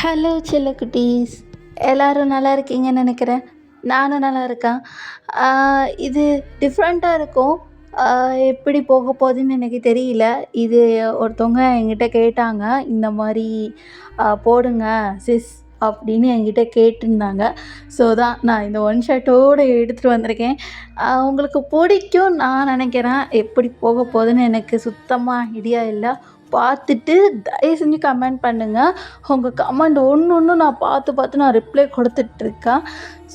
Hello செல்லக்குட்டீஸ், எல்லோரும் நல்லா இருக்கீங்கன்னு நினைக்கிறேன். நானும் நல்லா இருக்கேன். இது டிஃப்ரெண்ட்டாக இருக்கும். எப்படி போக போகுதுன்னு எனக்கு தெரியல. இது ஒருத்தவங்க என்கிட்ட கேட்டாங்க, இந்த மாதிரி போடுங்க சிஸ் அப்படின்னு என்கிட்ட கேட்டிருந்தாங்க. ஸோ தான் நான் இந்த ஒன் ஷர்ட்டோடு எடுத்துகிட்டு வந்திருக்கேன். உங்களுக்கு பிடிக்கும் நான் நினைக்கிறேன். எப்படி போக போகுதுன்னு எனக்கு சுத்தமாக ஐடியா இல்லை. பார்த்துட்டு தயவு செஞ்சு கமெண்ட் பண்ணுங்கள். உங்கள் கமெண்ட் ஒன்று நான் பார்த்து நான் ரிப்ளை கொடுத்துட்ருக்கேன்.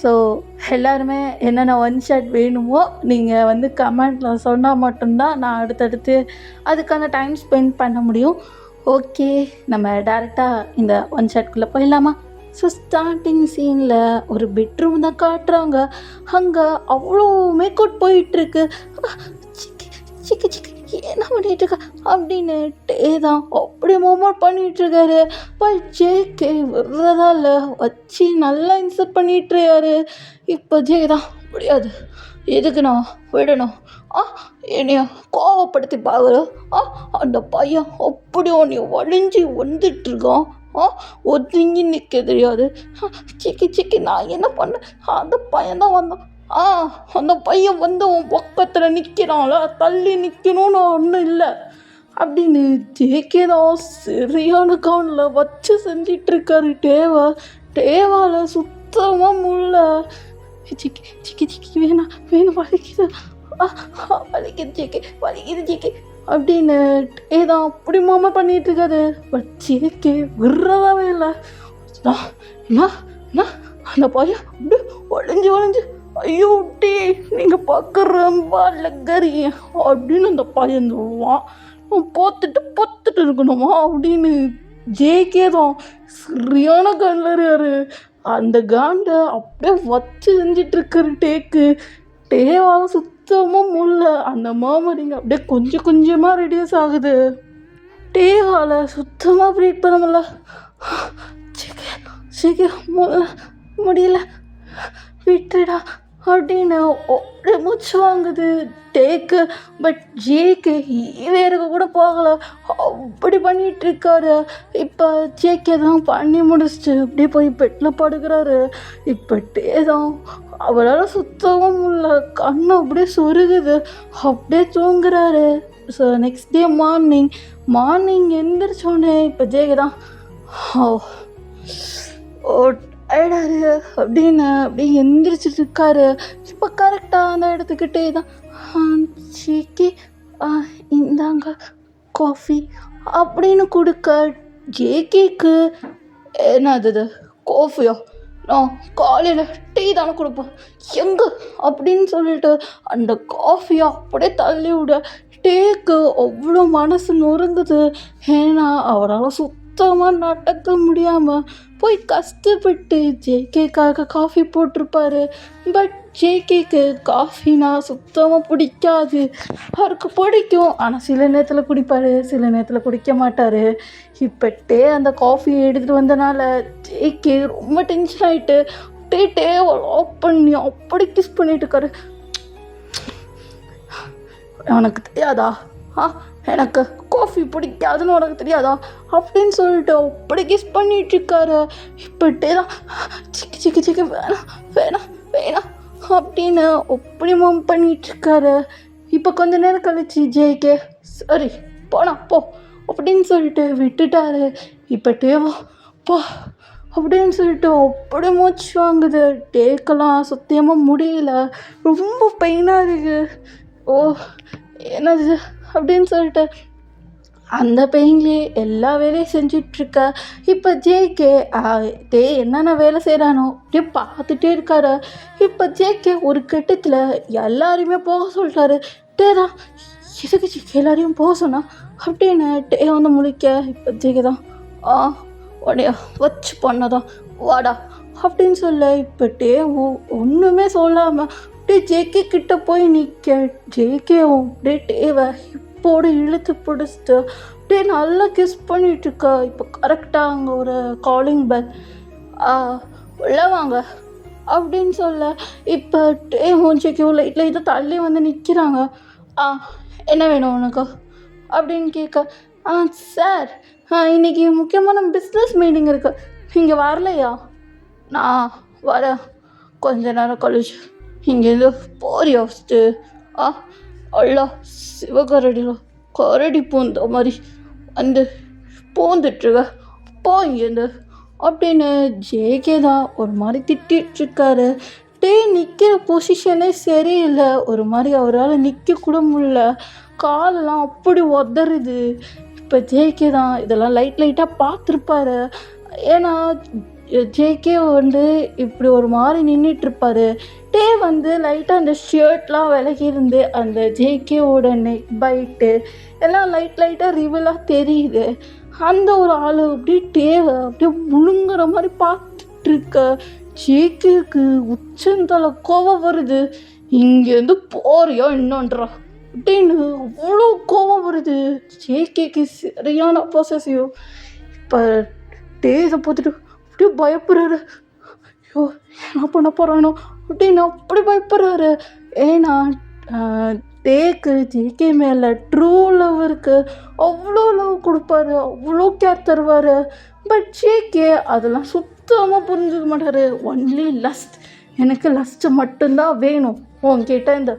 ஸோ எல்லாருமே என்னென்ன ஒன் ஷர்ட் வேணுமோ நீங்கள் கமெண்ட்டில் சொன்னால் மட்டும்தான் நான் அடுத்தடுத்து அதுக்கான டைம் ஸ்பெண்ட் பண்ண முடியும். ஓகே, நம்ம டேரெக்டாக இந்த ஒன் ஷர்ட்குள்ளே போயிடலாமா? ஸோ ஸ்டார்டிங் சீனில் ஒரு பெட்ரூம் தான் காட்டுறாங்க. அங்கே அவ்வளோ மேக்கவுட் போயிட்டுருக்கு. சிக்கி சிக்கி என்ன பண்ணிகிட்ருக்க அப்படின்னுட்டே தான் அப்படி மூமெண்ட் பண்ணிகிட்ருக்காரு. ஜேகே விடுறதால வச்சு நல்லா இன்சர்ட் பண்ணிட்டுருக்காரு. இப்போ ஜே தான் முடியாது, எதுக்கு நான் விடணும்? என்னைய கோவப்படுத்தி பார்க்குறோம். அந்த பையன் அப்படி உன்னை வளைஞ்சி வந்துட்டுருக்கான். ஒதுங்கி நிற்க தெரியாது. சிக்கி நான் என்ன பண்ணேன்? அந்த பையன் தான் வந்தான். அந்த பையன் உன் பக்கத்தில் நிற்கிறான்ல, தள்ளி நிற்கணும்னு ஒன்றும் இல்லை அப்படின்னு ஜேகே தான் சரியான கவுனில் வச்சு செஞ்சிட்ருக்காரு. டேவாவில் சுத்தமாக முள்ள. சிக்கி வேணும் வலிக்குது, வலிக்குது ஜேகே அப்படின்னு ஏதான் அப்படி மாமா பண்ணிகிட்ருக்காரு. ஜேகே விடுறதாவே இல்லை. என்ன அந்த பையன் அப்படி வளைஞ்சு ஐயோ டே நீங்கள் பார்க்குற லக்கரி அப்படின்னு அந்த பையன் சொல்லுவான். பொத்துட்டு இருக்கணுமா அப்படின்னு ஜேகே தான் சரியான கல்லறியாரு. அந்த காண்டை அப்படியே வச்சு செஞ்சிட்ருக்காரு. டேவாக சுத்தமாக முள்ள. அந்த மாமரிங்க அப்படியே கொஞ்சமாக ரெடியூஸ் ஆகுது. டேவால் சுத்தமாக ப்ரீட் பண்ண முடியல. முடியல விட்டுடா அப்படின்னு ஒரு மூச்சு வாங்குது டேக்கு. பட் ஜேக்கு வேறுக்கு கூட போகலை, அப்படி பண்ணிகிட்ருக்காரு. இப்போ ஜேகே தான் பண்ணி முடிச்சுட்டு அப்படியே போய் பெட்டில் படுக்கிறாரு. இப்போ டே தான் அவரால் சுத்தவும் முடியல, கண்ணு அப்படியே சொருகுது, அப்படியே தூங்குறாரு. ஸோ நெக்ஸ்ட் டே மார்னிங் எந்திரிச்சோடனே இப்போ ஜேகே தான் டயர்டாரு அப்படின்னு அப்படியே எந்திரிச்சிட்டு இருக்காரு. இப்போ கரெக்டாக அந்த இடத்துக்கிட்டே தான் ஜேகே இந்தாங்க காஃபி அப்படின்னு கொடுக்க ஜேகேக்கு என்னது காஃபியா? நான் காலையில் டீ தானே கொடுப்பேன் எங்கே அப்படின்னு சொல்லிட்டு அந்த காஃபியை அப்படியே தள்ளி விட டேக்கு அவ்வளோ மனசு நொறுங்குது. ஏன்னா அவரால் சுத்தமாக நடக்க முடியாமல் போய் கஷ்டப்பட்டு ஜேகேக்காக காஃபி போட்டிருப்பாரு. பட் ஜேகேக்கு காஃபினா சுத்தமாக பிடிக்காது. அவருக்கு பிடிக்கும், ஆனால் சில நேரத்தில் குடிப்பார், சில நேரத்தில் குடிக்க மாட்டார். இப்பட்டே அந்த காஃபியை எடுத்துகிட்டு வந்தனால ஜேகே ரொம்ப டென்ஷன் ஆகிட்டு லாக் பண்ணி அப்படி கிஸ் பண்ணிட்டு இருக்காரு. உனக்கு தெரியாதா? எனக்கு காஃபி பிடிக்காதுன்னு உனக்கு தெரியாதா அப்படின்னு சொல்லிட்டு அப்படி கிஸ் பண்ணிகிட்ருக்காரு. இப்பட்டே தான் சிக்கி வேணாம் அப்படின்னு அப்படி மம் பண்ணிகிட்ருக்காரு. இப்போ கொஞ்ச நேரம் கழிச்சு ஜேகே சரி போனா போ அப்படின்னு சொல்லிட்டு விட்டுட்டாரு. இப்போ டேவோ போ அப்படின்னு சொல்லிட்டு அப்படி மூச்சு வாங்குது. டேக்கெல்லாம் சுத்தமாக முடியல, ரொம்ப பெயினாக இருக்குது. என்னது அப்படின்னு சொல்லிட்டு அந்த பெயின்லேயே எல்லா வேலையும் செஞ்சிட்ருக்க. இப்போ ஜேகே என்னென்ன வேலை செய்கிறானோ அப்படியே பார்த்துட்டே இருக்காரு. இப்போ ஜேகே ஒரு கட்டத்தில் எல்லாரையுமே போக சொல்லிட்டாரு. தான் எதுக்கு ஜேகே எல்லாரையும் போக சொன்னா அப்படின்னு டே முழிக்க. இப்போ ஜேகே தான் உடைய வச்சு பண்ணதான் வாடா அப்படின்னு சொல்ல. இப்போ ஒன்றுமே சொல்லாமல் அப்படியே ஜேகே கிட்ட போய் நிற்க. ஜேகேவும் அப்படியே டேவை இப்போடு இழுத்து பிடிச்சிட்டு அப்படியே நல்லா கிஸ் பண்ணிகிட்ருக்கா. இப்போ கரெக்டாக அங்கே ஒரு காலிங் பெல் உள்ள வாங்க அப்படின்னு சொல்ல. இப்போ ஜேகேவும் லைட்டாக தள்ளி நிற்கிறாங்க. என்ன வேணும் உனக்கு அப்படின்னு கேட்க. சார் இன்றைக்கி முக்கியமான பிஸ்னஸ் மீட்டிங் இருக்குது, நீங்கள் வரலையா? நான் வரேன் கொஞ்ச நேரம் கழிச்சு. இங்கேருந்து போறியா ஃபஸ்ட்டு? ஆ அல்லா சிவகரடியில் கரடி பூந்த மாதிரி வந்து பூந்துட்டுருக்க போ இங்கேருந்து அப்படின்னு ஜேகே தான் ஒரு மாதிரி திட்டிகிட்ருக்காரு. நிற்கிற பொசிஷனே சரியில்லை. ஒரு மாதிரி அவரால் நிற்க கூட முடியல. காலெல்லாம் அப்படி உதறுது. இப்போ ஜேகே தான் இதெல்லாம் லைட்டாக பார்த்துருப்பாரு. ஏன்னா ஜேகே வந்து இப்படி ஒரு மாதிரி நின்றுட்டுருப்பாரு. வந்து லைட்டாக அந்த ஷர்ட்லாம் விலகி இருந்து அந்த ஜேகேவோட நெக் பைட்டு எல்லாம் லைட்டாக ரிவலாக தெரியுது. அந்த ஒரு ஆள் அப்படியே அப்படியே முழுங்குற மாதிரி பார்த்துட்ருக்க ஜேகேக்கு உச்சந்தலை கோவம் வருது. இங்கேருந்து போறியா என்னன்றா அப்படின்னு அவ்வளோ கோவம் வருது ஜேகேக்கு. சரியான பொசசிவ். இப்போ இதை பார்த்துட்டு அப்படியே பயப்படுறாரு. ஐயோ என்ன பண்ண போகிறானோ அப்படின்னு அப்படி பயப்படுறாரு. ஏன்னா ஜேகே மேலே ட்ரூ லவ் இருக்குது. அவ்வளோ லவ் கொடுப்பாரு, அவ்வளோ கேர் தருவார். பட் ஜேகே அதெல்லாம் சுத்தமாக புரிஞ்சுக்க மாட்டார். ஒன்லி லஸ்ட், எனக்கு லஸ்ட்டு மட்டும்தான் வேணும் உன்கிட்ட இந்த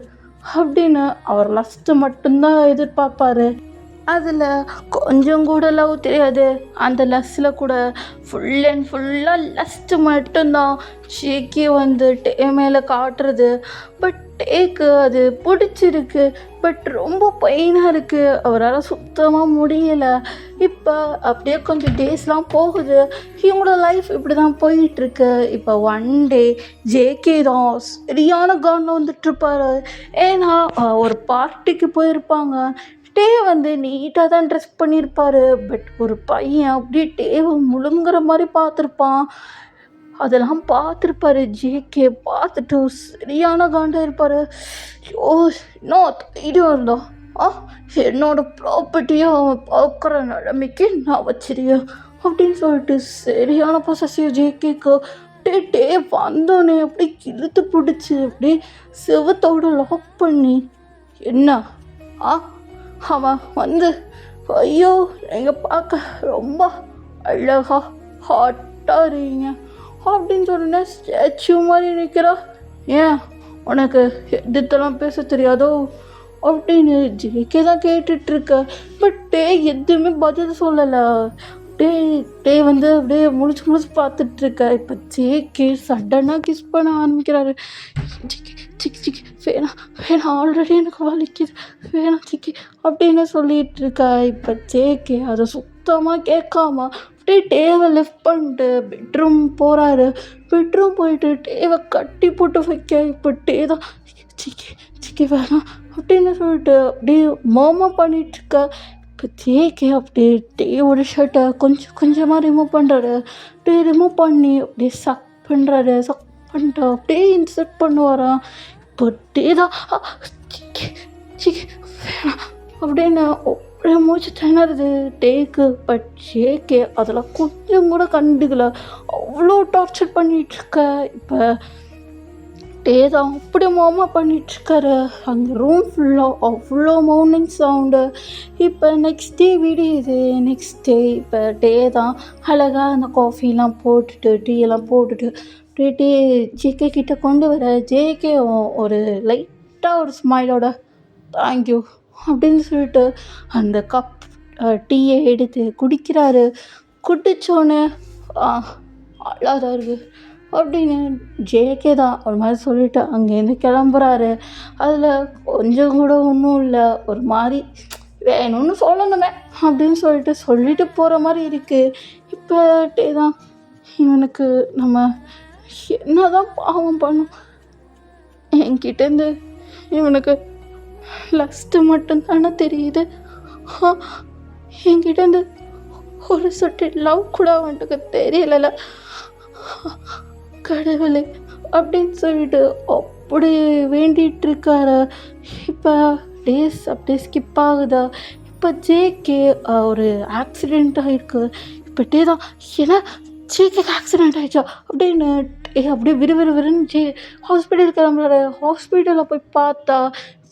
அப்படின்னு அவர் லஸ்ட்டு மட்டும்தான் எதிர்பார்ப்பார். அதில் கொஞ்சம் கூட லவ் தெரியாது. அந்த லஸ்ட்டில் கூட ஃபுல் அண்ட் ஃபுல்லாக லஸ்ட்டு மட்டும்தான் ஜேகே வந்து மேலே காட்டுறது. பட் டேக்கு அது பிடிச்சிருக்கு. பட் ரொம்ப பெயினாக இருக்குது. அவரால் சுத்தமாக முடியலை. இப்போ அப்படியே கொஞ்சம் டேஸ்லாம் போகுது. இவங்களோட லைஃப் இப்படி தான் போயிட்டுருக்கு. இப்போ ஒன் டே ஜேகே தான் சரியான காண்டில் வந்துட்டுருப்பாரு. ஏன்னா ஒரு பார்ட்டிக்கு போயிருப்பாங்க. வந்து நீட்டாக தான் ட்ரெஸ் பண்ணியிருப்பார். பட் ஒரு பையன் அப்படியே டேவை முழுங்குற மாதிரி பார்த்துருப்பான். அதெல்லாம் பார்த்துருப்பாரு ஜேகே. பார்த்துட்டு சரியான காண்டாக இருப்பார். ஐயோ இன்னும் தைரியம் இருந்தா என்னோட ப்ராப்பர்ட்டியை அவன் பார்க்குற நிலைமைக்கு நான் வச்சிருக்கேன் அப்படின்னு சொல்லிட்டு சரியான பொசசிவ் ஜேகேக்கு. டே வந்தோடனே அப்படியே இழுத்து பிடிச்சி அப்படியே செவத்தோடு லாக் பண்ணி என்ன அவன் வந்து ஐயோ நீங்கள் பார்க்க ரொம்ப அழகா ஹாட்டாக இருக்கீங்க அப்படின்னு சொன்னா ஸ்டாச்சு மாதிரி நிற்கிறா. ஏன் உனக்கு எதுத்தெல்லாம் பேச தெரியாதோ அப்படின்னு ஜேகே தான் கேட்டுட்ருக்க. பட் எதுவுமே பதில் சொல்லலை. வந்து அப்படியே முழிச்சு பார்த்துட்ருக்க. இப்போ ஜேகே சடனாக கிஸ் பண்ண ஆரம்பிக்கிறாரு. சிக்கி வேணாம் ஆல்ரெடி எனக்கு வலிக்குது வேணாம் சிக்கி அப்படின்னு சொல்லிகிட்ருக்கா. இப்போ ஜேகே அதை சுத்தமாக கேட்காம அப்படியே டேவை லிஃப்ட் பண்ணிட்டு பெட்ரூம் போகிறாரு. பெட்ரூம் போயிட்டு டேவை கட்டி போட்டு வைக்க. இப்போ தான் சிக்கி வேணாம் அப்படின்னு சொல்லிட்டு அப்படியே மோமா பண்ணிகிட்ருக்கா. இப்போ ஜேகே அப்படியே டேவோட ஷர்ட்டை கொஞ்சமாக ரிமூவ் பண்ணுறாரு. ரிமூவ் பண்ணி அப்படியே சக் பண்ணுறாரு. பண்ணிட்டு அப்படியே இன்சர்ட் பண்ணுவாராம். இப்போ தான் வேணாம் அப்படின்னு அப்படியே மூச்சு திணறுது டேக்கு. பட் ஜேகே அதெல்லாம் கொஞ்சம் கூட கண்டுக்கல. அவ்வளோ டார்ச்சர் பண்ணிகிட்ருக்க. இப்போ தான் அப்படியே மாமா பண்ணிகிட்ருக்காரு. அந்த ரூம் ஃபுல்லாக அவ்வளோ மவுனிங் சவுண்டு. இப்போ நெக்ஸ்ட் டே விடியுது. நெக்ஸ்ட் டே இப்போ தான் அழகாக அந்த காஃபிலாம் போட்டுட்டு டீயெல்லாம் போட்டுட்டு டே ஜேகே கிட்ட கொண்டு வர. ஜேகே ஒரு லைட்டாக ஒரு ஸ்மைலோட தேங்க்யூ அப்படின்னு சொல்லிட்டு அந்த கப் டீயை எடுத்து குடிக்கிறாரு. குடித்தோன்னே அழகாக இருக்குது அப்படின்னு ஜேகே தான் ஒரு மாதிரி சொல்லிவிட்டு அங்கேருந்து கிளம்புறாரு. அதில் கொஞ்சம் கூட ஒன்றும் இல்லை. ஒரு மாதிரி வேணும்னு சொல்லணுமே அப்படின்னு சொல்லிட்டு போகிற மாதிரி இருக்குது. இப்போ தான் இவனுக்கு நம்ம என்ன தான் பாவம் பண்ணும். என்கிட்டேருந்து இவனுக்கு லஸ்ட்டு மட்டும்தானே தெரியுது. என்கிட்டேருந்து ஒரு சொட்டு லவ் கூட அவனுக்கு தெரியலை. கடவுளே அப்படின்னு சொல்லிட்டு அப்படி வேண்டிகிட்ருக்காரு. இப்போ டேஸ் அப்படியே ஸ்கிப் ஆகுதா. இப்போ ஜேகே ஒரு ஆக்சிடெண்ட் ஆகிருக்கு. இப்போ தான் ஏன்னா ஜேகேக்கு ஆக்சிடெண்ட் ஆகிடுச்சா அப்படின்னு அப்படியே விறுவிறுன்னு ஹாஸ்பிட்டல் கிளம்புறாரு. ஹாஸ்பிட்டலில் போய் பார்த்தா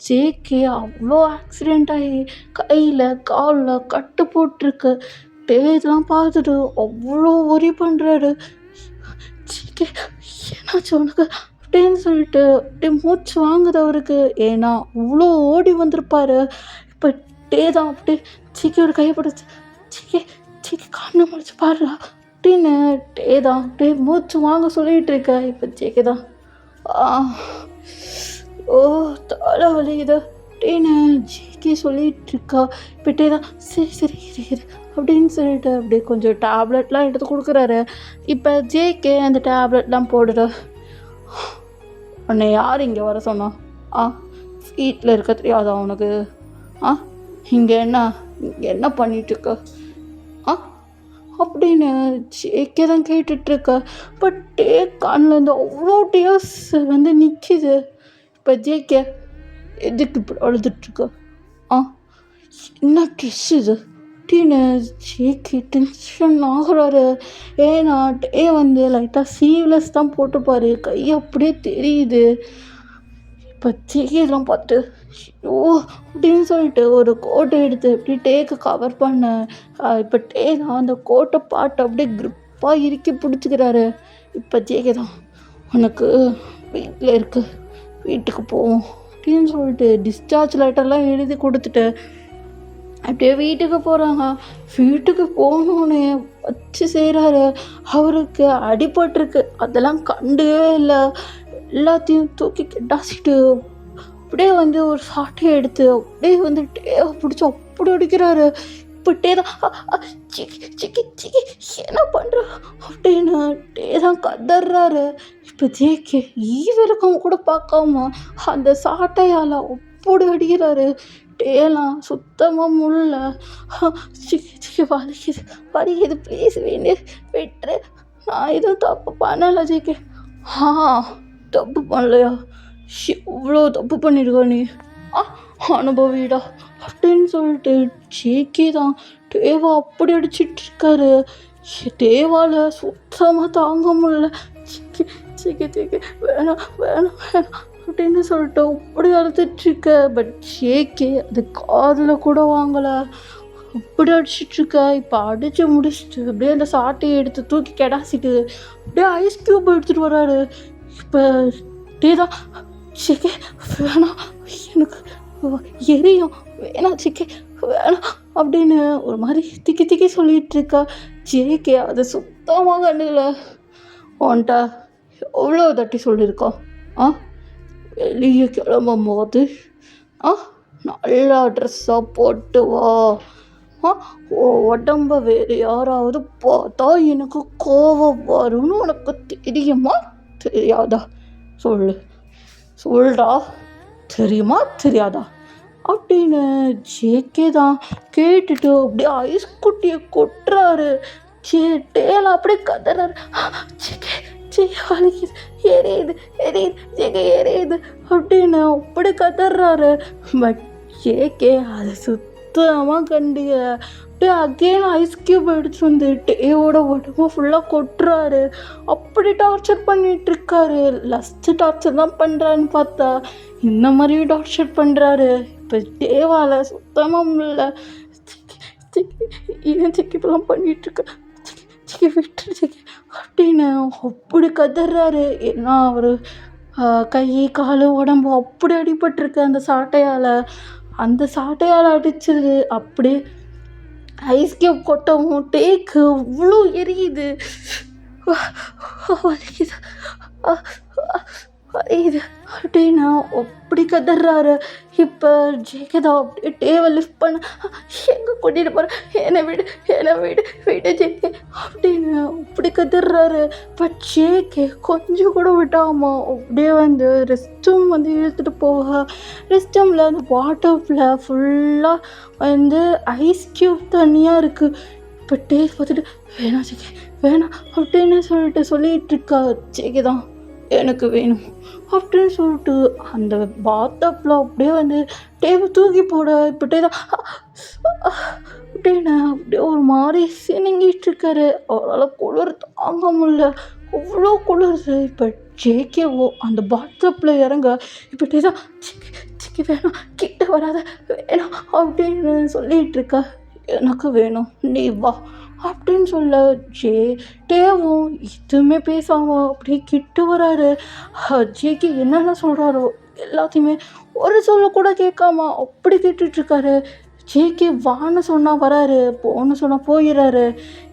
ஜேகே அவ்வளோ ஆக்சிடெண்ட் ஆகி கையில் காலில் கட்டு போட்டிருக்கு. இதெல்லாம் பார்த்துட்டு அவ்வளோ ஒரி பண்ணுறாரு. ஜேகே என்னாச்சு உனக்கு அப்படின்னு சொல்லிட்டு அப்படியே மூச்சு வாங்குது அவருக்கு. ஏன்னா அவ்வளோ ஓடி வந்திருப்பாரு. இப்போ தான் அப்படியே ஜேகேயோட கையை பிடிச்சி ஜேகே ஜேகே கண்ணு முடிச்சு பாருடா அப்படின்னு தான் அப்படியே மூச்சு வாங்க சொல்லிட்டு இருக்க. இப்போ ஜேகே தான் ஓ தலை வலிக்குது அப்படின்னு ஜேகே சொல்லிட்டு இருக்கா. இப்போ தான் சரி சரி இரு இரு அப்படின்னு சொல்லிட்டு அப்படியே கொஞ்சம் டேப்லெட்லாம் எடுத்து கொடுக்குறாரு. இப்போ ஜேகே அந்த டேப்லெட்லாம் போடுற. உன்னை யார் இங்கே வர சொன்னா? வீட்டில் இருக்க தெரியாதா உனக்கு? இங்கே என்ன பண்ணிகிட்ருக்க? அப்படின்னு ஜேகே தான் கேட்டுட்ருக்க. பட் கண்ணில் அவ்வளோ டியர்ஸ் வந்து நிற்கிது. இப்போ ஜேகே எதுக்கு இப்படி அழுதுட்ருக்க? என்ன ட்ரெஸ் இது அப்படின்னு ஜேகே டென்ஷன் ஆகுறாரு. ஏன்னா வந்து லைட்டாக சீவ்லெஸ் தான் போட்டுப்பாரு. கை அப்படியே தெரியுது. இப்போ ஜேகேலாம் பார்த்து ஓ அப்படின்னு சொல்லிட்டு ஒரு கோட்டை எடுத்து இப்படி டேக்கு கவர் பண்ண. இப்போ தான் அந்த கோட்டை பாட்டு அப்படியே க்ரிப்பாக இறுக்கி பிடிச்சிக்கிறாரு. இப்போ ஜேகே தான் உனக்கு வீட்டில் இருக்கு, வீட்டுக்கு போவோம் அப்படின்னு சொல்லிட்டு டிஸ்சார்ஜ் லெட்டர்லாம் எழுதி கொடுத்துட்டு அப்படியே வீட்டுக்கு போகிறாங்க. வீட்டுக்கு போகணுன்னு வச்சு செய்கிறாரு. அவருக்கு அடிபட்டிருக்கு, அதெல்லாம் கண்டுக்கவே இல்லை. எல்லாத்தையும் தூக்கி கெட்டாசிட்டு அப்படியே வந்து ஒரு சாட்டையை எடுத்து அப்படியே வந்து டேவை பிடிச்சி அப்படி அடிக்கிறாரு. இப்போ தான் சிக்கி சிக்கி என்ன பண்ணுற அப்படின்னு தான் கதறாரு. இப்போ ஜேகே ஈவிரக்கம் கூட பார்க்காம அந்த சாட்டையால் அப்படி அடிக்கிறாரு. டேலாம் சுத்தமாக முடியல. சிக்கி வலிக்குது ப்ளீஸ் வேணு விட்டுரு, நான் எதுவும் தப்பு பண்ணலை ஜேகே. தப்பு பண்ணலையா? இவ்வளோ தப்பு பண்ணியிருக்க நீ, அனுபவிடா அப்படின்னு சொல்லிட்டு ஜேகே தான் டேவா அப்படி அடிச்சிட்ருக்காரு. டேவால் சுத்தமாக தாங்க முடியல. ஜேகே வேணாம் அப்படின்னு சொல்லிட்டு அப்படி அழுதுட்ருக்க. பட் ஜேகே அது காதில் கூட வாங்கலை, அப்படி அடிச்சிட்ருக்க. இப்போ அடித்து முடிச்சுட்டு அப்படியே அந்த சாட்டையை எடுத்து தூக்கி கெடாசிட்டு அப்படியே ஐஸ் க்யூப் எடுத்துகிட்டு வர்றாரு. இப்போ தான் ஜேகே வேணாம், எனக்கு எரியும், வேணாம் ஜேகே வேணாம் அப்படின்னு ஒரு மாதிரி திக்கி சொல்லிகிட்ருக்கா. ஜேகே அதை சுத்தமாக கண்டுக்கல. உன்ட்ட எவ்வளோ தட்டி சொல்லியிருக்கோம், வெளியே கிளம்பும் போது நல்லா ட்ரெஸ்ஸாக போட்டு வா. உடம்ப வேறு யாராவது பார்த்தா எனக்கு கோவம் வரும்னு உனக்கு தெரியுமா தெரியாதா? சொல்றா, தெரியுமா தெரியாதா அப்படின்னு ஜேகே தான் கேட்டுட்டு அப்படியே ஐஸ் குட்டியை கொட்டுறாரு. டேலாம் அப்படியே கதறாரு. வலிக்குது, எரியுது ஜேகே எரியுது அப்படின்னு அப்படி கதறாரு. பட் ஜேகே அதை சுத்தமாக கண்டிக்க அப்படியே அகெயின் ஐஸ் க்யூப் எடுத்துட்டு வந்து டேவோட உடம்பு ஃபுல்லாக கொட்டுறாரு. அப்படி டார்ச்சர் பண்ணிகிட்ருக்காரு. லஸ்ட்டு டார்ச்சர் தான் பண்ணுறான்னு பார்த்தா இந்த மாதிரியும் டார்ச்சர் பண்ணுறாரு. இப்போ டேவால் சுத்தமாக முடியல. ஏன் ஜேகே இப்பெல்லாம் பண்ணிகிட்ருக்க, ஜேகே விட்டுரு ஜேகே அப்படின்னு அப்படி கதறாரு. ஏன்னா அவர் கை கால் உடம்பு அப்படி அடிபட்டிருக்கு அந்த சாட்டையால். அந்த சாட்டையால் அடிச்சது அப்படியே ஐஸ் க்யூப் கொட்டவும் டேக்கு அவ்வளோ எரியுது, வலிக்குது வலிக்குது அப்படின்னா அப்படி கதறாரு. இப்போ ஜேகே தான் அப்படியே டேவை லிஃப்ட் பண்ண, எங்கே கூட்டிகிட்டு போகிறேன், என்னை விடு ஜேகே அப்படின்னு அப்படி கதறாரு. பட் ஜேகே கொஞ்சம் கூட விட்டாமல் அப்படியே வந்து ரெஸ்ட் ரூம் வந்து இழுத்துட்டு போக, ரெஸ்ட் ரூமில் அந்த வாட்டரில் ஃபுல்லாக வந்து ஐஸ் க்யூப் தனியாக இருக்குது. இப்போ டே பார்த்துட்டு வேணாம் ஜேகே வேணாம் அப்படின்னு சொல்லிட்டு இருக்கா. ஜேகே தான் எனக்கு வேணும் அப்படின்னு சொல்லிட்டு அந்த பாத்தப்பில் அப்படியே வந்து டேவை தூக்கி போட. இப்போ டே தான் அப்படின்னு அப்படியே ஒரு மாதிரி சினிங்கிட்டு அவரால் குளிர் தாங்க முடியல, அவ்வளோ குளிருது. இப்போ ஜேகேவோ அந்த பாத்தப்பில் இறங்க. இப்போ டே தான் சிக்கி வேணாம், கிட்ட வராத வேணாம் அப்படின்னு சொல்லிகிட்ருக்கா. எனக்கு வேணும், நீ வா அப்படின்னு சொல்ல ஜே டேவும் எதுவுமே பேசாமல் அப்படியே கிட்ட வராரு. ஜேக்கு என்னென்ன சொல்கிறாரோ எல்லாத்தையுமே ஒரு சொல்ல கூட கேட்காம அப்படி கேட்டுட்ருக்காரு. ஜேகே வான்னு சொன்னால் வராரு, போன்னு சொன்னால் போயிடுறாரு.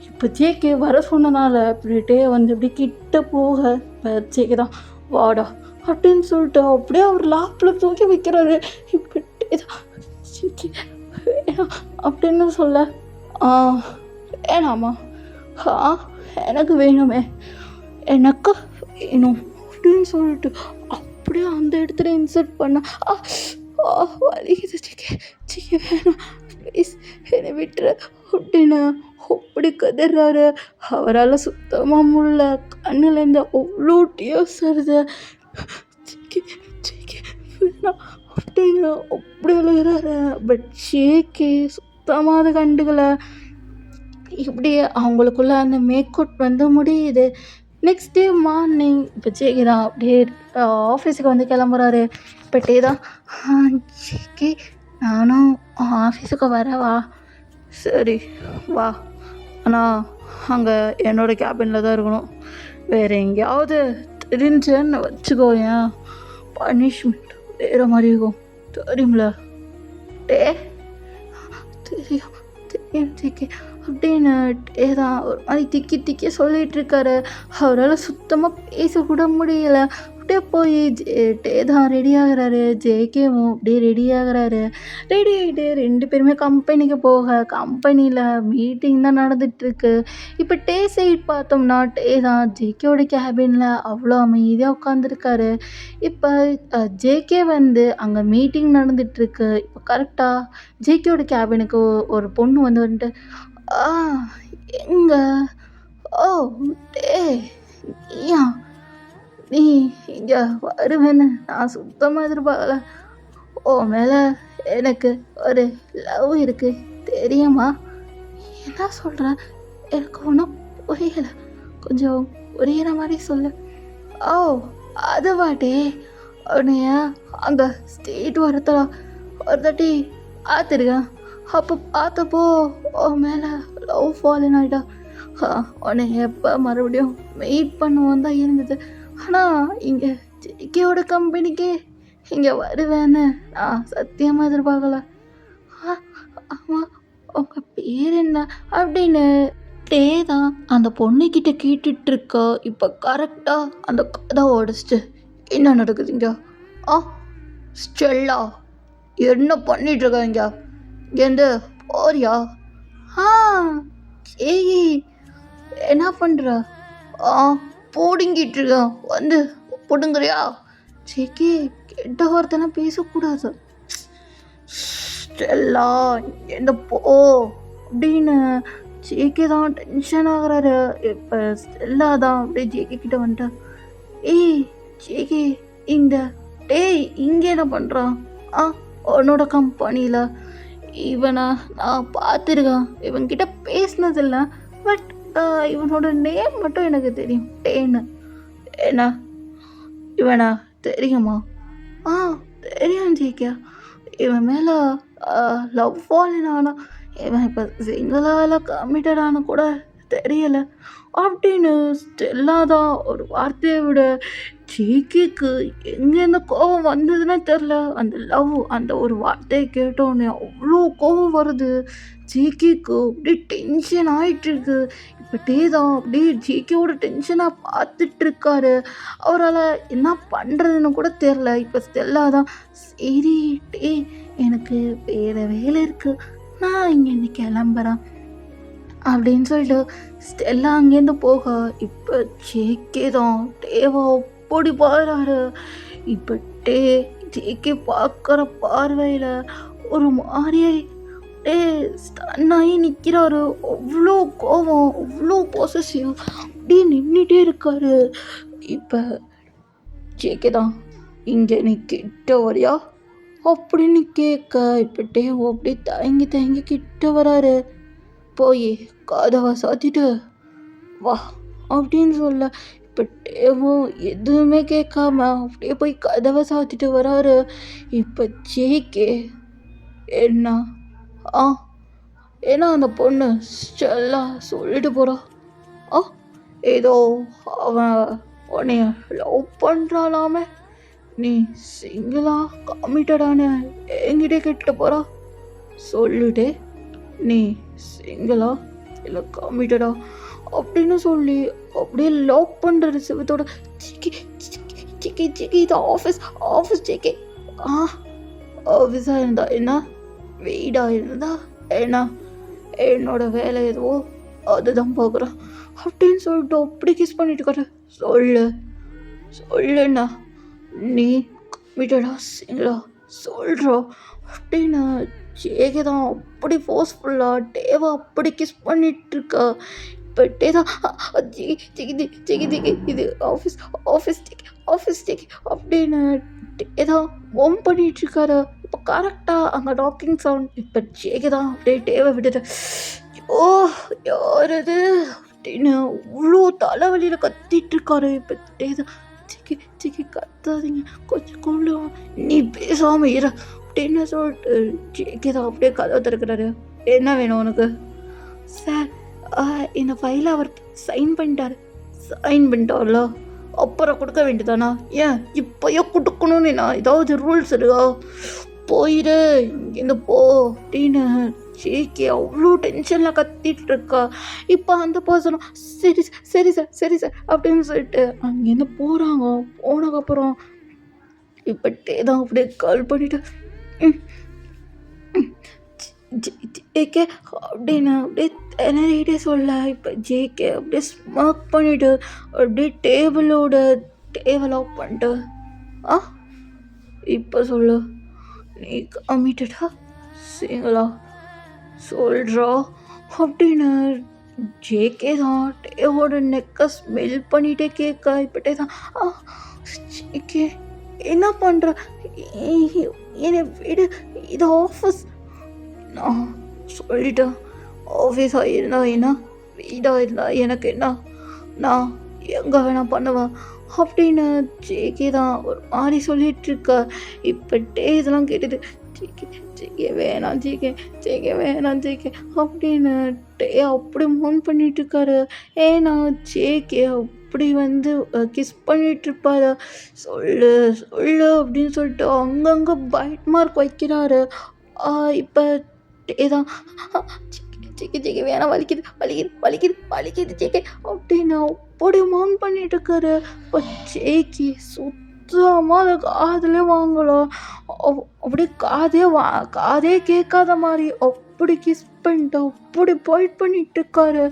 இப்போ ஜேகே வர சொன்னனால அப்படின்ட்டே வந்து இப்படி கிட்ட போக இப்போ ஜேகே தான் வாடா அப்படின்னு சொல்லிட்டு அப்படியே அவர் லாப்பில் தூக்கி வைக்கிறாரு. இப்போ தான் ஜேகே வேணாம் அப்படின்னு சொல்ல வேணாமா, எனக்கு வேணுமே, எனக்கு வேணும் அப்படின்னு சொல்லிட்டு அப்படியே அந்த இடத்துல இன்சர்ட் பண்ண வலிக்குது ஜிக்கே ஜிக்கே வேணாம் ப்ளீஸ் என்னை விட்டுரு அப்படின்னு அப்படி கதறாரு. அவரால் சுத்தமாக முடியல, கண்ணுலேருந்து அவ்வளோ டியர்ஸ் வருது. ஜிக்கே ஜிக்கே வேணாம் அப்படின்னு அப்படி அழுகிறாரு. பட் ஜேகே சுத்தமாக அதை கண்டுக்கலை. இப்படியே அவங்களுக்குள்ள அந்த மேக்கவுட் வந்து முடியுது. நெக்ஸ்ட் டே மார்னிங் இப்போ ஜேகே தான் அப்படியே ஆஃபீஸுக்கு வந்து கிளம்புறாரு. இப்போ டே தான் ஜேகே நானும் ஆஃபீஸுக்கு வரவா, சரி வா, ஆனால் அங்கே என்னோடய கேபினில் தான் இருக்கணும், வேறு எங்கேயாவது தெரிஞ்சுன்னு வச்சுக்கோ, ஏன் பனிஷ்மெண்ட் வேறு மாதிரி இருக்கும் தெரியுமில்ல. டே தெரியும் தெரியும் ஜேகே அப்படின்னு ஏதான் ஒரு மாதிரி திக்கி திக்கி சொல்லிகிட்ருக்காரு. அவரால் சுத்தமாக பேசக்கூட முடியலை. அப்படியே போய் டே தான் ரெடி ஆகுறாரு. ஜேகேவும் அப்படியே ரெடி ஆகுறாரு. ரெடி ஆகிட்டு 2 பேருமே கம்பெனிக்கு போக, கம்பெனியில் மீட்டிங் தான் நடந்துகிட்ருக்கு. இப்போ டே சைட் பார்த்தோம்னா டே தான் ஜேகேவோட கேபினில் அவ்வளோ அமைதியாக உட்காந்துருக்காரு. இப்போ ஜேகே வந்து அங்கே மீட்டிங் நடந்துகிட்ருக்கு. இப்போ கரெக்டாக ஜேகேவோட கேபினுக்கு ஒரு பொண்ணு வந்துட்டு எங்க, ஓ டே நீயா, நீ இங்கே வருவேன்னு நான் சுத்தமாக எதிர்பார்க்கல, ஓ மேலே எனக்கு ஒரு லவ் இருக்கு தெரியுமா, என்ன சொல்கிற, எனக்கு ஒன்றும் புரியலை, கொஞ்சம் புரிகிற மாதிரி சொல்லு. ஓ அதுவாட்டே உன்னைய அங்கே ஸ்ட்ரீட் வரத்துல ஒரு தாட்டி பார்த்துருக்கேன். அப்போ பார்த்தப்போ உன் மேலே லவ் ஃபாலன் ஆகிட்டா. உன்னை எப்போ மறுபடியும் வெயிட் பண்ணுவோம் தான் இருந்தது. ஆனால் இங்கே ஜேகேவோட கம்பெனிக்கே இங்கே வருவேன்னு நான் சத்தியமாக எதிர்பார்க்கல. ஆமாம், உங்கள் பேர் என்ன அப்படின்னு டே தான் அந்த பொண்ணுக்கிட்ட கேட்டுட்ருக்கா. இப்போ கரெக்டாக அந்த கதை உடச்சிட்டு என்ன நடக்குதுங்க, ஸ்டெல்லா என்ன பண்ணிகிட்ருக்காங்க, இங்கேருந்து போறியா, ஏய் என்ன பண்ணுற, போடுங்கிட்டு இருக்கேன் வந்து போடுங்கிறியா, ஜேகே கெட்ட வார்த்தைலாம் பேசக்கூடாது, ஸ்டெல்லா எந்த போ அப்படின்னு ஜேகே தான் டென்ஷன் ஆகுறாரு. இப்போ ஸ்டெல்லா தான் அப்படியே ஜேகே கிட்ட வந்துட்டா, ஏய் ஜேகே இந்த டேய் இங்கே என்ன பண்ணுறான், உன்னோட கம்பெனியில் இவனை நான் பார்த்துருக்கேன், இவன்கிட்ட பேசினதில்லை, பட் இவனோட நேம் மட்டும் எனக்கு தெரியும், டேன்னு. என்ன இவனா தெரியுமா, தெரியும் ஜேகே, இவன் மேலே லவ் ஃபாலின் ஆனா, இவன் இப்போ சிங்கிளால் கமிட்டடான கூட தெரியலை அப்படின்னு ஸ்டெல்லா தான் ஒரு வார்த்தையை விட ஜேகேக்கு எங்கேருந்து கோபம் வந்ததுன்னே தெரில. அந்த லவ் அந்த ஒரு வார்த்தையை கேட்டோன்னே அவ்வளோ கோபம் வருது ஜேகேக்கு. அப்படியே டென்ஷன் ஆகிட்டுருக்கு. இப்போ டே தான் அப்படியே ஜேகேவோட டென்ஷனாக பார்த்துட்ருக்காரு. அவரால் என்ன பண்ணுறதுன்னு கூட தெரில. இப்போ ஸ்டெல்லா தான் சரி டே எனக்கு வேறு வேலை இருக்குது, நான் இங்கேருந்து கிளம்புறேன் அப்படின்னு சொல்லிட்டு ஸ்டெல்லா அங்கேருந்து போக, இப்போ ஜேகே தான் டேவா அப்படி பாடுறாரு. இப்போ ஜேகே பார்க்குற பார்வையில் ஒரு மாதிரியே ஸ்டன்னாகி நிற்கிறாரு. அவ்வளோ கோவம், அவ்வளோ பொசசிவ், அப்படியே நின்றுட்டே இருக்காரு. இப்போ ஜேகே தான் இங்கே நீ கிட்ட வரியா அப்படின்னு கேட்க, இப்போ டேவோ அப்படியே தயங்கி தயங்கி கிட்ட வராரு. போய் கதவை சாத்திட்டு வா அப்படின்னு சொல்ல, இப்போ டேவும் எதுவுமே கேட்காம அப்படியே போய் கதவை சாத்திட்டு வராரு. இப்போ ஜேகே என்ன ஏன்னா அந்த பொண்ணு ஸ்டெல்லா சொல்லிட்டு போறா. ஆ ஏதோ அவன் உன்னைய லவ் பண்றாளாமே. நீ சிங்கிளா கமிட்டடான்னு என்கிட்ட கேட்டுட்டு போறா. சொல்லிட்டு நீ சிங்கிளா இல்லை கமிட்டடா அப்படின்னு சொல்லி அப்படியே லாக் பண்ணுறது சிவத்தோட. சிக்கி சிக்கி சிக்கி சிக்கி இது ஆஃபீஸ் ஆஃபீஸ் சிக்கி. ஆ ஆஃபீஸாக இருந்தா என்ன, வீடாக இருந்தா என்ன, என்னோட வேலை எதுவோ அதுதான் பார்க்குறேன் அப்படின்னு சொல்லிட்டு அப்படி கிஸ் பண்ணிட்டு இருக்காரு. சொல்லு சொல்லுண்ணா, நீ கமிட்டடா சிங்கிளா சொல்கிறா அப்படின்னு ஜேகே தான் அப்படி ஃபோர்ஸ்ஃபுல்லாக டேவா அப்படி கிஸ் பண்ணிகிட்ருக்கா. இப்போ டே தான் ஜிகி ஜிகி ஜிகி ஜிகி இது ஆஃபீஸ் ஆஃபீஸ் ஜிகி ஆஃபீஸ் ஜிகி அப்படின்னு டே தான் ஒம் பண்ணிகிட்ருக்காரு. இப்போ கரெக்டாக அங்கே டாக்கிங் சவுண்ட். இப்போ ஜேகே தான் அப்படியே டேவை விட்டுட்டு ஓ யார் அது அப்படின்னு அவ்வளோ தலைவலியில் கத்திகிட்ருக்காரு. இப்போ டே தான் ஜிகி ஜிகி கத்தாதீங்க, கொஞ்சம் கொள்ள, நீ பேசாமல் இரு அப்படின்னு சொல்லிட்டு ஜேகே தான் அப்படியே கதவை திறக்கிறாரு. என்ன வேணும் உனக்கு? சார் இந்த ஃபைலை அவர் சைன் பண்ணிட்டார்ல, அப்புறம் கொடுக்க வேண்டியதானா? ஏன் இப்போயோ கொடுக்கணும்னு நான் ஏதாவது ரூல்ஸ் இருக்கா? போயிடு இங்கேருந்து போ அப்படின்னு ஜேகே அவ்வளோ டென்ஷனில் கத்திட்டு இருக்கா. இப்போ அந்த பர்சனும் சரி சார் சரி சார் சரி சார் அப்படின்னு சொல்லிட்டு அங்கேருந்து போகிறாங்க. போனதுக்கப்புறம் இப்போ டே தான் அப்படியே கால் பண்ணிட்டு ஜேகே அப்படின்னு அப்படியே திணறிட்டே சொல்ல. இப்போ ஜேகே அப்படியே ஸ்மாக் பண்ணிட்டு அப்படியே டேபிள் ஆஃப் பண்ணிட்டு ஆ இப்போ சொல்லு, நீ கமிட்டடா சிங்களா சொல்கிறா அப்படின்னு ஜேகே தான் டேவோட நெக்கை ஸ்மெல் பண்ணிகிட்டே கேட்க. இப்போ டே தான் ஜேகே என்ன பண்ணுற, என்னை விடு, இது ஆஃபீஸ். நான் சொல்லிட்டேன், ஆஃபீஸாக இருந்தா என்ன, வீடாக இருந்தா எனக்கு என்ன, நான் எங்கே வேணால் பண்ணுவேன் அப்படின்னு ஜேகே தான் ஒரு மாதிரி சொல்லிகிட்ருக்க. இப்போ டே இதெல்லாம் கேட்டுட்டு ஜேகே வேணாம் ஜேகே வேணாம் ஜேகே அப்படின்னு டே அப்படி மூன் பண்ணிகிட்ருக்காரு. ஏன்னா ஜேகே அப்படி வந்து கிஸ் பண்ணிகிட்ருப்பாரு. சொல்லு சொல்லு அப்படின்னு சொல்லிட்டு அங்கங்கே பைட் மார்க் வைக்கிறாரு. இப்போ டே தான் ஜேகே வேணாம், வலிக்குது வலிக்குது வலிக்குது வலிக்குது ஜேகே அப்படின்னு அப்படி மவுன் பண்ணிட்டு இருக்காரு. இப்போ ஜேகே சுத்தமாக அதை காதிலே வாங்கலாம். அப்படியே காதே கேட்காத மாதிரி அப்படி கிஸ் பண்ணிட்டு அப்படி பாயிண்ட் பண்ணிட்டு இருக்காரு.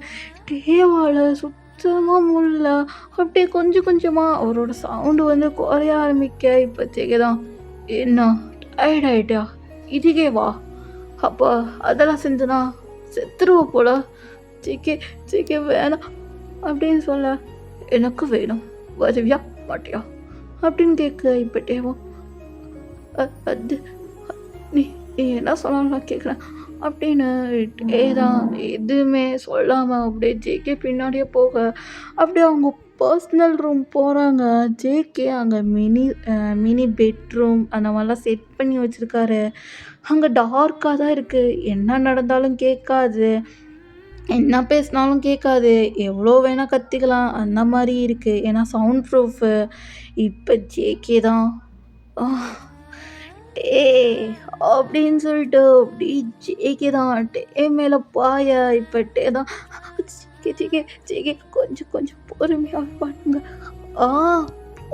டேவால் சுத்தமாக முடியல. அப்படியே கொஞ்சம் கொஞ்சமாக அவரோட சவுண்டு வந்து குறைய ஆரம்பிக்க. இப்போ ஜேகே தான் என்ன டயர்ட் ஆகிட்டா, இதுக்கே வா, அப்போ அதெல்லாம் செஞ்சுனா செத்துருவ போல, ஜேகே வேணாம் அப்படின்னு சொல்ல. எனக்கு வேணும், வருவியா மாட்டியா அப்படின்னு கேட்க. இப்போ டேவும் அது நீ என்ன சொல்லலாம் நான் கேட்குறேன் அப்படின்னு ஏதான் எதுவுமே சொல்லாமல் அப்படியே ஜேகே பின்னாடியே போக. அப்படியே அவங்க பர்சனல் ரூம் போகிறாங்க. ஜேகே அங்கே மினி பெட்ரூம் அந்த மாதிரிலாம் செட் பண்ணி வச்சுருக்காரு. அங்கே டார்க்காக தான் இருக்குது, என்ன நடந்தாலும் கேட்காது, என்ன பேசினாலும் கேட்காது, எவ்வளோ வேணால் கத்திக்கலாம் அந்த மாதிரி இருக்குது. ஏன்னா சவுண்ட் ப்ரூஃபு. இப்போ ஜேகே தான் டே அப்படின்னு சொல்லிட்டு அப்படி ஜேகே தான் டே மேலே பாய. இப்போ டே தான் ஜேகே கொஞ்சம் பொறுமையாக பண்ணுங்க,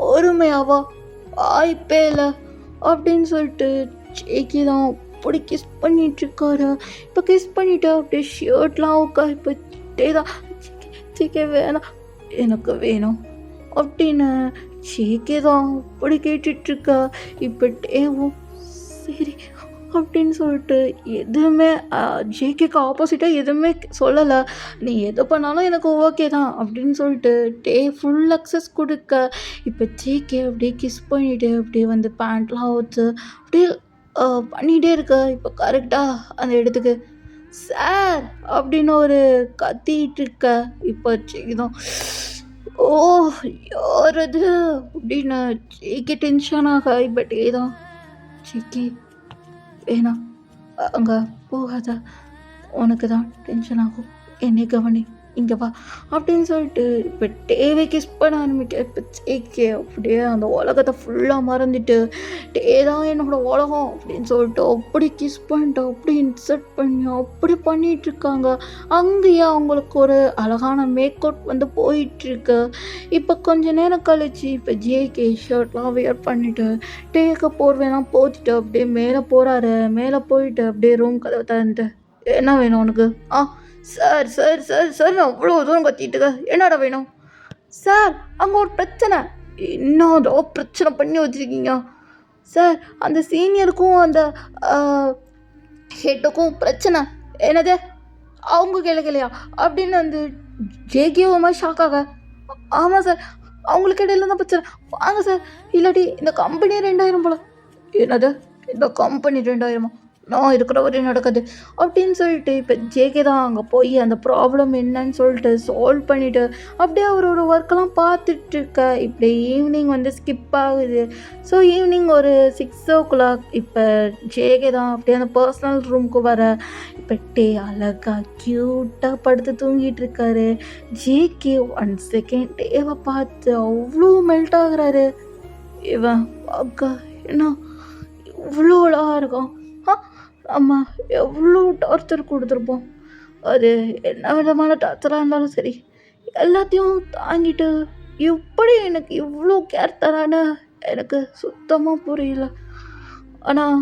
பொறுமையாவா வாய்ப்பே இல்லை அப்படின்னு சொல்லிட்டு ஜேகே தான் அப்படி கிஸ் பண்ணிகிட்ருக்காரு. இப்போ கிஸ் பண்ணிவிட்டு அப்படியே ஷர்ட்லாம் உட்கா. இப்போ டே தான் ஜேகே வேணாம் எனக்கு வேணும் அப்படின்னு ஜேகே தான் அப்படி கேட்டுட்ருக்கா. இப்போ டேவும் சரி அப்படின்னு சொல்லிட்டு எதுவுமே ஜேகேக்கு ஆப்போசிட்டாக எதுவுமே சொல்லலை. நீ எது பண்ணாலும் எனக்கு ஓகே தான் அப்படின்னு சொல்லிட்டு டே ஃபுல் அக்சஸ் கொடுக்க. இப்போ ஜேகே அப்படியே கிஸ் பண்ணிவிட்டு அப்படியே வந்து பேண்ட்லாம் வச்சு அப்படியே பண்ணிகிட்டே இருக்க. இப்போ கரெக்டாக அந்த இடத்துக்கு சார் அப்படின்னு ஒரு கத்திட்டு இருக்க. இப்போ ஜேகே தான் ஓ யார் அது அப்படின்னு ஜேகே டென்ஷனாக. இப்போ டே தான் ஜேகே வேணாம் அங்கே போகாத, உனக்கு தான் டென்ஷன் ஆகும். என்னை கவனி, இங்கே வா அப்படின்னு சொல்லிட்டு இப்போ டேவை கிஸ் பண்ண ஆரம்பிக்க. இப்போ ஜேகே அப்படியே அந்த உலகத்தை ஃபுல்லாக மறந்துட்டு டே தான் என்னோட உலகம் அப்படின்னு சொல்லிட்டு அப்படி கிஸ் பண்ணிட்டு அப்படி இன்சர்ட் பண்ணி அப்படி பண்ணிகிட்ருக்காங்க. அங்கேயே அவங்களுக்கு ஒரு அழகான மேக்கப் வந்து போயிட்டுருக்கு. இப்போ கொஞ்ச நேரம் கழிச்சு இப்போ ஜேகே ஷர்ட்லாம் வியர் பண்ணிவிட்டு டேக்க போர்வையெல்லாம் போத்திட்டு அப்படியே மேலே போகிறாரு. மேலே போயிட்டு அப்படியே ரூம் கதவை திறந்துட்டு, என்ன வேணும் உனக்கு? சார் சார் சார் சார் நான் அவ்வளோ தூரம் கத்திட்டு இருக்கேன், என்னடா வேணும்? சார் அங்கே ஒரு பிரச்சனை. என்னதோ பிரச்சனை பண்ணி வச்சுருக்கீங்க சார். அந்த சீனியருக்கும் அந்த ஹெட்டுக்கும் பிரச்சனை. என்னது அவங்க கேளையா அப்படின்னு வந்து ஜேகே ஒரு மாதிரி ஷாக் ஆக. ஆமாம் சார், அவங்களுக்கு இடையில தான் பிரச்சனை. வாங்க சார், இல்லாட்டி இந்த கம்பெனி 2000 போல. என்னது இந்த கம்பெனி 2000? நான் இருக்கிற வரையும் நடக்குது அப்படின்னு சொல்லிட்டு இப்போ ஜேகே தான் அங்கே போய் அந்த ப்ராப்ளம் என்னன்னு சொல்லிட்டு சால்வ் பண்ணிவிட்டு அப்படியே அவரோட ஒர்க்கெல்லாம் பார்த்துட்ருக்க. இப்படி ஈவினிங் வந்து ஸ்கிப் ஆகுது. ஸோ ஈவினிங் ஒரு 6 o'clock இப்போ ஜேகே தான் அப்படியே அந்த பர்சனல் ரூமுக்கு வர. இப்போ டே அழகாக க்யூட்டாக படுத்து தூங்கிட்டு இருக்காரு. ஜேகே 1 செகண்ட் டேவை பார்த்து அவ்வளோ மெல்ட் ஆகுறாரு. இவன் அக்கா என்ன இவ்வளோ அழகாக இருக்கும். நம்ம எவ்வளோ டார்ச்சர் கொடுத்துருப்போம். அது என்ன விதமான டார்ச்சராக இருந்தாலும் சரி, எல்லாத்தையும் தாங்கிட்டு எப்படி எனக்கு இவ்வளோ கேர் தரான்னு எனக்கு சுத்தமாக புரியல. ஆனால்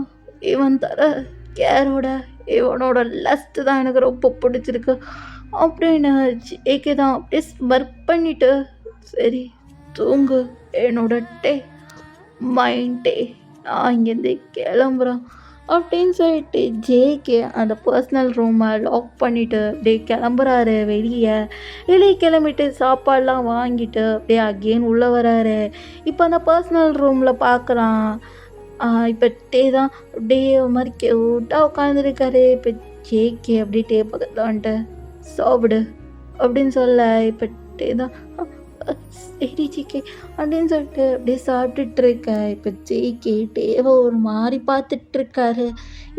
இவன் தர கேரோட இவனோட லஸ்ட்டு தான் எனக்கு ரொம்ப பிடிச்சிருக்கு அப்படின்னு ஜேகே தான் அப்படியே ஸ்மர்க் பண்ணிவிட்டு, சரி தூங்கு என்னோட டே மைண்ட் டே, நான் இங்கேருந்து கிளம்புறேன் அப்படின்னு சொல்லிட்டு ஜேகே அந்த பர்சனல் ரூமை லாக் பண்ணிவிட்டு அப்படியே கிளம்புறாரு. வெளியே கிளம்பிட்டு சாப்பாடெலாம் வாங்கிட்டு அப்படியே அகெயின் உள்ளே வராரு. இப்போ அந்த பர்சனல் ரூமில் பார்க்குறான். இப்போ டே தான் அப்படியே ஒரு மாதிரி க்யூட்டாக உட்காந்துருக்காரு. இப்போ ஜேகே அப்படியே டே பக்கத்தில் வந்துட்டு சாப்பிடு அப்படின்னு சொல்ல, இப்போ டே தான் சரி ஜேகே அப்படின்னு சொல்லிட்டு அப்படியே சாப்பிட்டுட்டு இருக்க. இப்போ ஜேகே டேவை ஒரு மாதிரி பார்த்துட்ருக்காரு.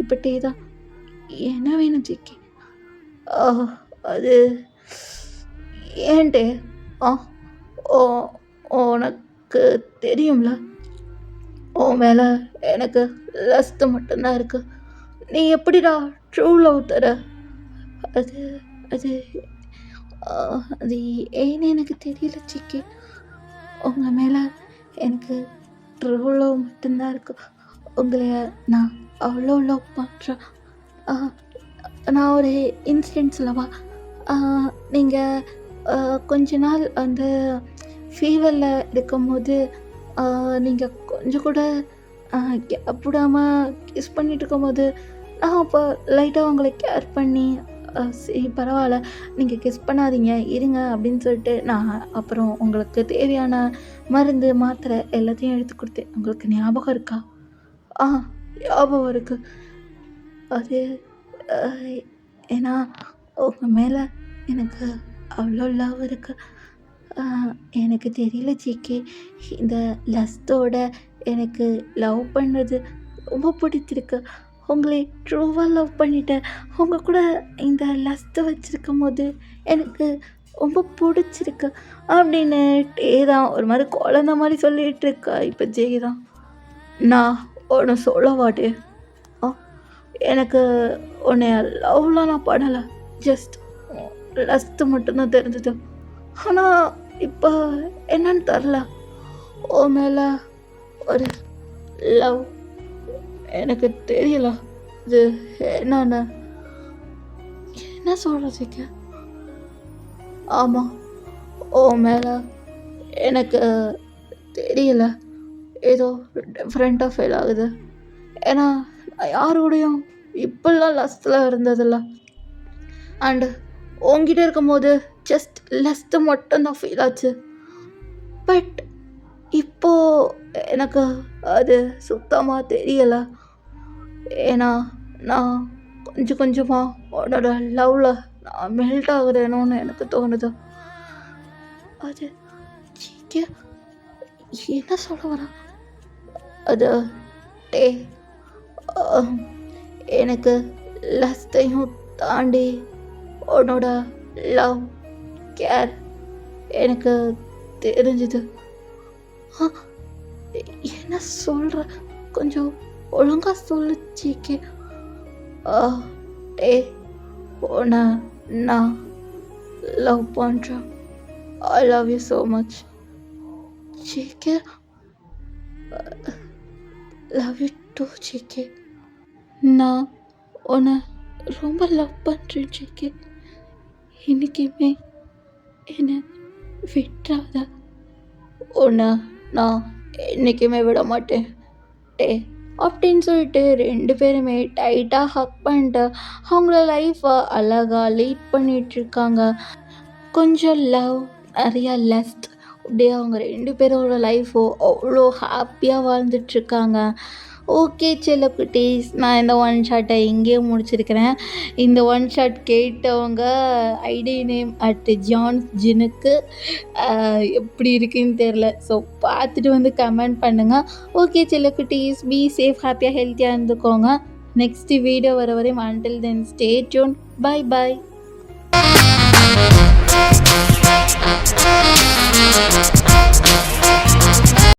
இப்போ டே தான், என்ன வேணும் ஜேகே? அது ஏன் டே? ஓ உனக்கு தெரியும்ல, உன் மேலே எனக்கு லஸ்ட்டு மட்டும்தான் இருக்குது. நீ எப்படிடா ட்ரூ லவ் தர? அது அது அது ஏன்னு எனக்கு தெரியல ஜேகே. உங்கள் மேலே எனக்கு ட்ரூ லவ் மட்டும்தான் இருக்குது. உங்களை நான் அவ்வளோ லவ் பண்ணுறேன். நான் ஒரு இன்சிடென்ட் சொல்லவா? நீங்கள் கொஞ்ச நாள் அந்த ஃபீவரில் இருக்கும்போது நீங்கள் கொஞ்சம் கூட கேப் விடாமல் கிஸ் பண்ணிகிட்டு இருக்கும்போது நான் அப்போ லைட்டாக உங்களை கேர் பண்ணி, சரி பரவாயில்ல நீங்கள் கிஸ் பண்ணாதீங்க இருங்க அப்படின்னு சொல்லிட்டு நான் அப்புறம் உங்களுக்கு தேவையான மருந்து மாத்திரை எல்லாத்தையும் எடுத்து கொடுத்தேன். உங்களுக்கு ஞாபகம் இருக்கா? ஞாபகம் இருக்குது. அது ஏன்னா உங்கள் மேலே எனக்கு அவ்வளோ லவ் இருக்குது. எனக்கு தெரியல ஜேகே, இந்த லஸ்ட்டோட எனக்கு லவ் பண்ணது ரொம்ப பிடிச்சிருக்கு. உங்களை ட்ரூவாக லவ் பண்ணிட்டேன். உங்கள் கூட இந்த லஸ்ட்டை வச்சுருக்கும் போது எனக்கு ரொம்ப பிடிச்சிருக்கு அப்படின்னு டே தான் ஒரு மாதிரி குழந்த மாதிரி சொல்லிகிட்டு இருக்கா. இப்போ ஜெய் தான், நான் ஒன்று சொல்ல மாட்டேன். எனக்கு உன்னை லவ்லாம் நான் பண்ணலை, ஜஸ்ட் லஸ்ட்டு மட்டும்தான் தெரிஞ்சது. ஆனால் இப்போ என்னன்னு தெரில, உன் மேலே ஒரு லவ் எனக்கு தெரியல. இது என்னன்னு என்ன சொல்கிறதுக்கு? ஆமாம், உன் மேலே எனக்கு தெரியல, ஏதோ டிஃப்ரெண்ட்டாக ஃபீல் ஆகுது. ஏன்னா நான் யாரோடையும் இப்போல்லாம் லஸ்ட்டில் இருந்ததில்ல. அண்டு உங்ககிட்ட இருக்கும்போது ஜஸ்ட் லஸ்ட்டு மட்டும்தான் ஃபீல் ஆச்சு. பட் இப்போது எனக்கு அது சுத்தமாக தெரியலை. ஏன்னா நான் கொஞ்சம் கொஞ்சமாக உன்னோட லவ்வில் நான் மெல்ட் ஆகுறேனோன்னு எனக்கு தோணுது. அது ஜிகே என்ன சொல்ல வரேன்? அது டே எனக்கு லஸ்ட்டையும் தாண்டி உன்னோட லவ், கேர் எனக்கு தெரிஞ்சுது. ஆ, என்ன சொல்ற? கொஞ்சம் ஒழுங்கா சொல்லு ஜிகே. ஆ, டேய், உன்னை நான் லவ் பண்ணுறேன். I love you so much. GK, love you too GK. நான் உன்னை ரொம்ப லவ் பண்ணுறேன் ஜிகே. இன்னைக்குமே என்னை விட்டுறாத. உன்னை நான் என்றைக்குமே விட மாட்டேன் டே அப்படின்னு சொல்லிட்டு 2 பேருமே டைட்டாக ஹக் பண்ணிட்டு அவங்கள லைஃப்பை அழகாக லீட் பண்ணிகிட்ருக்காங்க. கொஞ்சம் லவ், நிறையா லஸ்ட், அப்படியே அவங்க 2 பேரோட லைஃபோ அவ்வளோ ஹாப்பியாக வாழ்ந்துட்டுருக்காங்க. ஓகே செல்லக்குட்டீஸ், நான் இந்த ஒன் ஷாட்டை இங்கேயே முடிச்சிருக்கிறேன். இந்த ஒன் ஷாட் கேட்டவங்க ஐடி நேம் @ஜான்ஸ்ஜினுக்கு எப்படி இருக்குன்னு தெரில. ஸோ பார்த்துட்டு வந்து கமெண்ட் பண்ணுங்கள். ஓகே செல்லக்குட்டீஸ், பி சேஃப், ஹாப்பியாக ஹெல்த்தியாக இருந்துக்கோங்க. நெக்ஸ்ட் வீடியோ வர வரையும் until then stay tuned. Bye by.